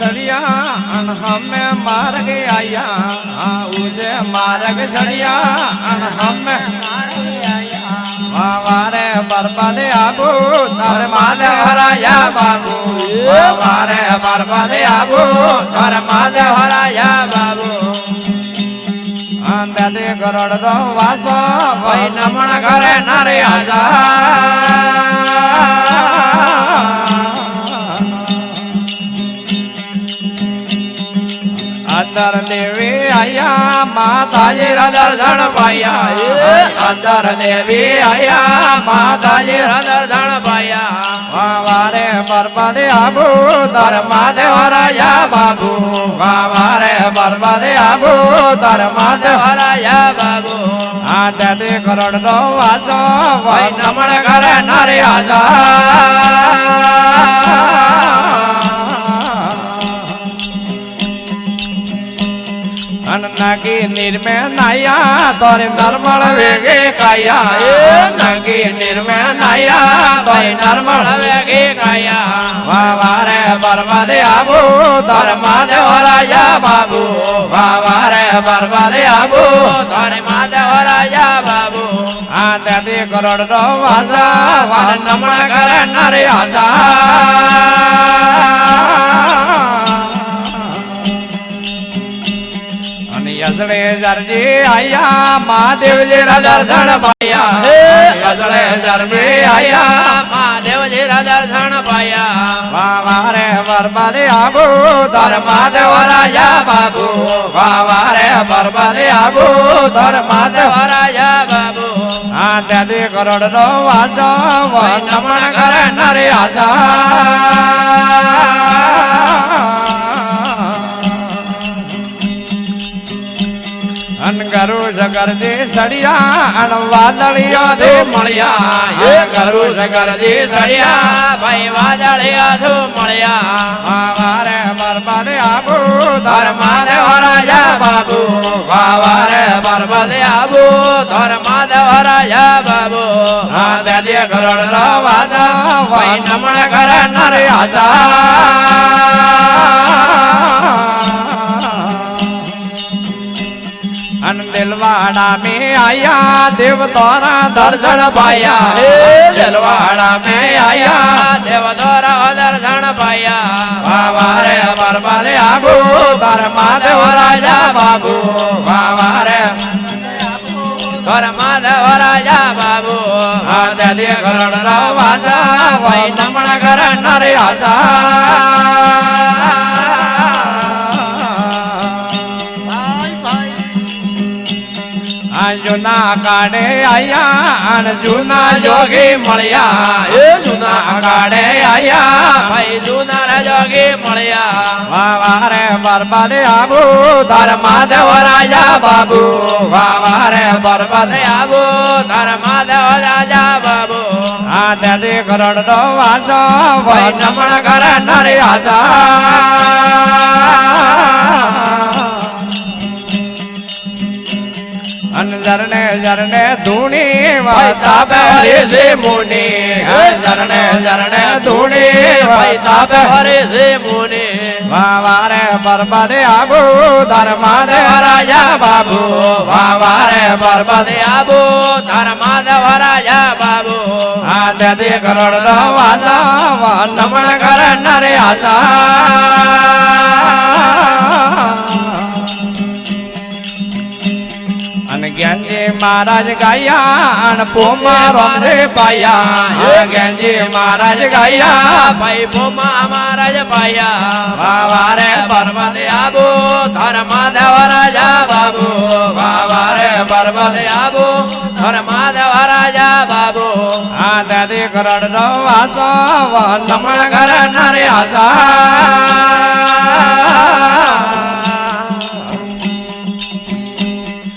सड़िया अन हमें मार्ग आया उसे मार्ग सड़िया अन हमें वारे बर्बाद आबू धर मादे हराया बाबू वारे बर्बाद आबू धर मादे हराया बाबू अंधे करोड़ दो वासो भाई नमन करे नारे आजा अंदर देवी आया माता जी दर्शन पाया अंदर देवी आया माता जी दर्शन पाया वारे बर्बाद आबू धर्मा देवराया बाबू वारे बर्बाद आबू धर्मा देवराया बाबू आदे करोड़ दो वासो भाई नमन करे नारे आजा नगी निर्मय नाया तोरे नर्मल वेगे काया नगी निर्मय नाया भाई नर्मल वेगे काया वारे बर्बाद आबू धर्मा देवराया बाबू वारे बर्बाद आबू धर्मा देवराया बाबू आदे करोड़ दो वासा वन नमन करे नरे आशा यसले जरजी आया महादेव जी दर्शन पाया यसले जरजी आया महादेव जी दर्शन पाया वारे बर्बाद आबू धर्मा देवराया बाबू वारे बर्बाद आबू धर्मा देवराया बाबू आदे करोड़ दो वासो भाई नमन करे नरे आशा करू सकर जी सड़िया अन वादलिया धो मलिया करू सकर जी सड़िया भाई वादलिया धो मलिया वारे बर्बाद आबू धर्मा देवराया बाबू वारे बर्बाद आबू धर्मा देवराया बाबू आदे करोड़ वाजा भाई नमन करे नरे आशा दिलवाड़ा में आया देव द्वारा दर्शन पाया दिलवाड़ा में आया देव द्वारा दर्शन पाया वारे बर्बाद आबू धर्मा देवराया बाबू वारे धर्मा देवराया बाबू आदे करोड़ वाजा भाई नमन करे नरे आशा जूना काड़े आया जूना जोगी मलिया जूना काड़े आया भाई जूना जोगी मलिया वारे बर्बाद आबू धर्मा देवराया बाबू वारे बर्बाद आबू धर्मा देवराया बाबू आदे करोड़ दो वासो भाई नमन करे नरे आशा जरने जरने धूनी वाता बहरे से मुनि जरने जरने धूनी वाता बहरे से मुनि वारे बर्बाद आबू धर्मा देवराया बाबू वारे बर्बाद आबू धर्मा देवराया बाबू आदे करोड़ वासा नमन करे नरे आशा ज्ञानजी महाराज गाया पोमा रे पाया ज्ञानजी महाराज गाया भाई पोमा महाराज पाया वारे बर्बाद आबू धर्मा देवराया बाबू वारे बर्बाद आबू धर्मा देवराया बाबू आदे करोड़ वासो नमन करे नरे आशा